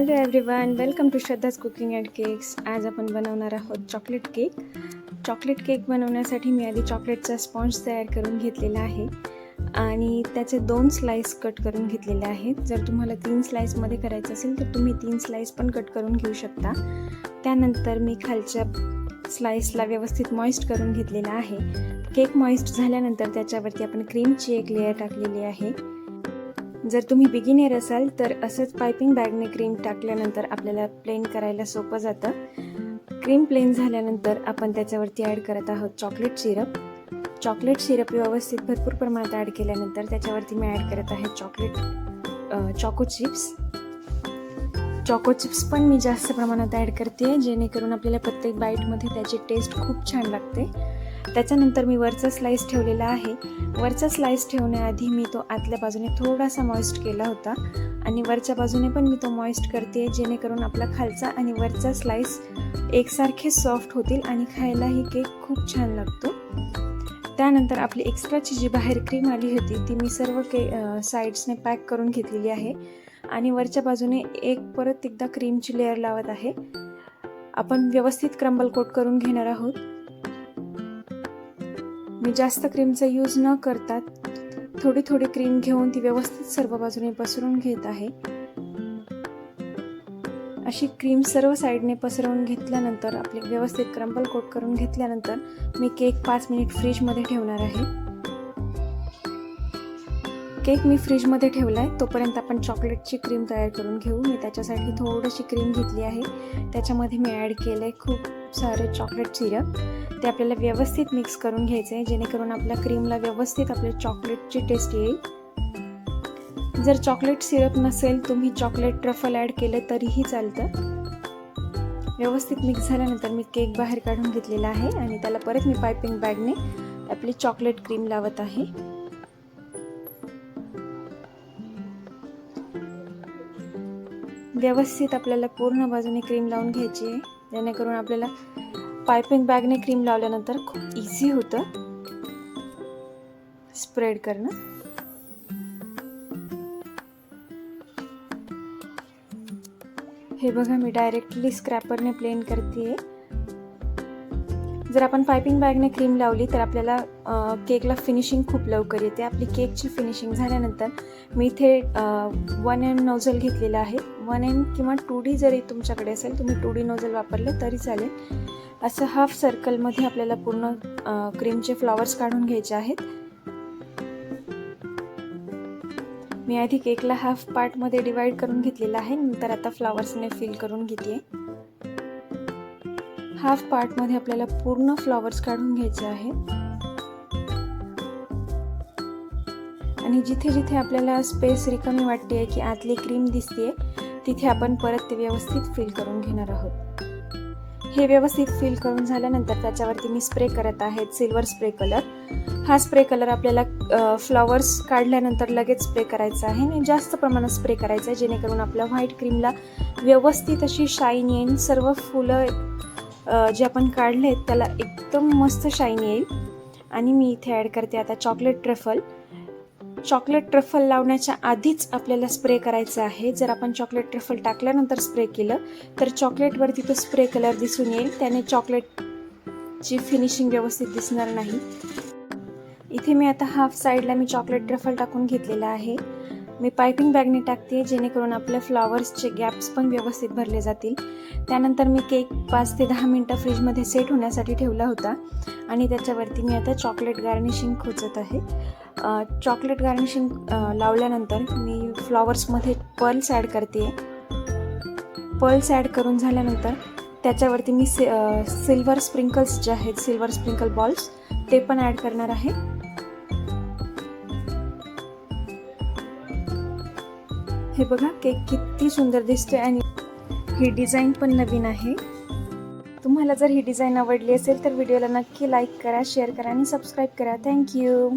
Hello everyone, welcome to Shraddha's cooking and cakes. आज आपण बनवणार आहोत चॉकलेट केक. चॉकलेट केक बनवण्यासाठी मी आधी चॉकलेटचा स्पॉन्ज तयार करून घेतलेला आहे आणि त्याचे 2 स्लाइस कट करून घेतलेले आहेत. जर तुम्हाला 3 स्लाइसमध्ये करायचं असेल तर तुम्ही 3 स्लाइस पण कट करून घेऊ शकता. त्यानंतर मी खालच्या स्लाइसला व्यवस्थित मॉइस्ट करून घेतलेला आहे. केक मॉइस्ट झाल्यानंतर त्याच्यावरती आपण क्रीमची एक लेयर टाकलेली आहे. जर तुम्ही बिगिनर असाल तर असंच पायपिंग बॅगने क्रीम टाकल्यानंतर आपल्याला प्लेन करायला सोपं जातं. क्रीम प्लेन झाल्यानंतर आपण त्याच्यावरती ॲड करत आहोत चॉकलेट सिरप. चॉकलेट सिरप व्यवस्थित भरपूर प्रमाणात ॲड केल्यानंतर त्याच्यावरती मी ॲड करत आहे चॉको चिप्स. चॉको चिप्स पण मी जास्त प्रमाणात ॲड करते, जेणेकरून आपल्याला प्रत्येक बाईटमध्ये त्याची टेस्ट खूप छान लागते. त्याच्यानंतर मी वरचा स्लाइस ठेवलेला आहे. वरचा स्लाइस ठेवण्याआधी मी तो आतल्या बाजूने थोडासा मॉइस्ट केला होता आणि वरच्या बाजूने पण मी तो मॉइस्ट करते, जेणेकरून आपला खालचा आणि वरचा स्लाइस एकसारखे सॉफ्ट होतील आणि खायलाही केक खूप छान लागतो. त्यानंतर आपली एक्स्ट्राची जी बाहेर क्रीम आली होती ती मी सर्व साईड्सने पॅक करून घेतलेली आहे आणि वरच्या बाजूने परत एकदा क्रीमची लेअर लावत आहे. आपण व्यवस्थित क्रम्बल कोट करून घेणार आहोत. मी जास्त क्रीमचा यूज न करता थोडी थोडी क्रीम घेऊन ती व्यवस्थित सर्व बाजूने पसरून घेत आहे. अशी क्रीम सर्व साईडने पसरवून घेतल्यानंतर आपले व्यवस्थित क्रम्बल कोट करून घेतल्यानंतर मी केक 5 मिनिट फ्रीजमध्ये ठेवणार आहे. केक मी फ्रीजमध्ये ठेवला आहे. तोपर्यंत आपण चॉकलेटची क्रीम तयार करून घेऊ. मी त्याच्यासाठी थोडीशी क्रीम घेतली आहे. त्याच्यामध्ये मी ॲड केलं आहे खूप सारे चॉकलेट सिरप. ते आपल्याला व्यवस्थित मिक्स करून घ्यायचं आहे, जेणेकरून आपल्या क्रीमला व्यवस्थित आपल्या चॉकलेटची टेस्ट येईल. जर चॉकलेट सिरप नसेल तुम्ही चॉकलेट ट्रफल ॲड केलं तरीही चालतं. व्यवस्थित मिक्स झाल्यानंतर मी केक बाहेर काढून घेतलेला आहे आणि त्याला परत मी पायपिंग बॅगने आपली चॉकलेट क्रीम लावत आहे. व्यवस्थित आपल्याला पूर्ण बाजूने क्रीम लावून घ्यायची आहे, जेणेकरून आपल्याला पायपिंग बॅगने क्रीम लावल्यानंतर खूप इझी होतं स्प्रेड करणं. हे बघा, मी डायरेक्टली स्क्रॅपरने प्लेन करते. जर आपण पायपिंग बॅगने क्रीम लावली तर आपल्याला केकला फिनिशिंग खूप लवकर येते. आपली केकची फिनिशिंग झाल्यानंतर मी इथे 1M नोझल घेतलेला आहे. 1M किंवा 2D जरी तुमच्याकडे असेल तुम्ही 2D नोझल वापरलं तरी चालेल. असं हाफ सर्कलमध्ये आपल्याला पूर्ण क्रीमचे फ्लॉवर्स काढून घ्यायचे आहेत. मी आधी केकला हाफ पार्टमध्ये डिवाइड करून घेतलेला आहे, नंतर आता फ्लॉवर्सने फिल करून घेते. हाफ पार्टमध्ये आपल्याला पूर्ण फ्लॉवर्स काढून घ्यायचे आहेत आणि जिथे जिथे आपल्याला स्पेस रिकामी वाटते की आतली क्रीम दिसते तिथे आपण परत ते व्यवस्थित फिल करून घेणार आहोत. हे व्यवस्थित फिल करून झाल्यानंतर त्याच्यावरती मी स्प्रे करत आहे सिल्वर स्प्रे कलर. हा स्प्रे कलर आपल्याला फ्लॉवर्स काढल्यानंतर लगेच स्प्रे करायचा आहे आणि जास्त प्रमाणात स्प्रे करायचा आहे, जेणेकरून आपल्या व्हाईट क्रीमला व्यवस्थित अशी शाईन येईल. सर्व फुलं जे आपण काढलेत त्याला एकदम मस्त शाईन येईल. आणि मी इथे ॲड करते आता चॉकलेट ट्रफल. चॉकलेट ट्रफल लावण्याच्या आधीच आपल्याला स्प्रे करायचं आहे. जर आपण चॉकलेट ट्रफल टाकल्यानंतर स्प्रे केलं तर चॉकलेटवरती तो स्प्रे कलर दिसून येईल, त्याने चॉकलेटची फिनिशिंग व्यवस्थित दिसणार नाही. इथे मी आता हाफ साईडला मी चॉकलेट ट्रफल टाकून घेतलेला आहे. मी पायपिंग बॅगने टाकते, जेणेकरून आपल्या फ्लॉवर्सचे गॅप्स पण व्यवस्थित भरले जातील. त्यानंतर मी केक 5 ते 10 मिनटं फ्रीजमध्ये सेट होण्यासाठी ठेवला होता आणि त्याच्यावरती मी आता चॉकलेट गार्निशिंग खोचत आहे. चॉकलेट गार्निशिंग लावल्यानंतर मी फ्लॉवर्समध्ये पर्ल्स ॲड करते. पर्ल्स ॲड करून झाल्यानंतर त्याच्यावरती मी सिल्वर स्प्रिंकल्स जे आहेत, सिल्वर स्प्रिंकल बॉल्स, ते पण ॲड करणार आहे. हे बघा, केक किती सुंदर दिसते आणि ही डिझाईन पण नवीन आहे. तुम्हाला जर ही डिझाईन आवडली असेल तर व्हिडिओला नक्की लाईक करा, शेअर करा आणि सबस्क्राईब करा. थँक्यू.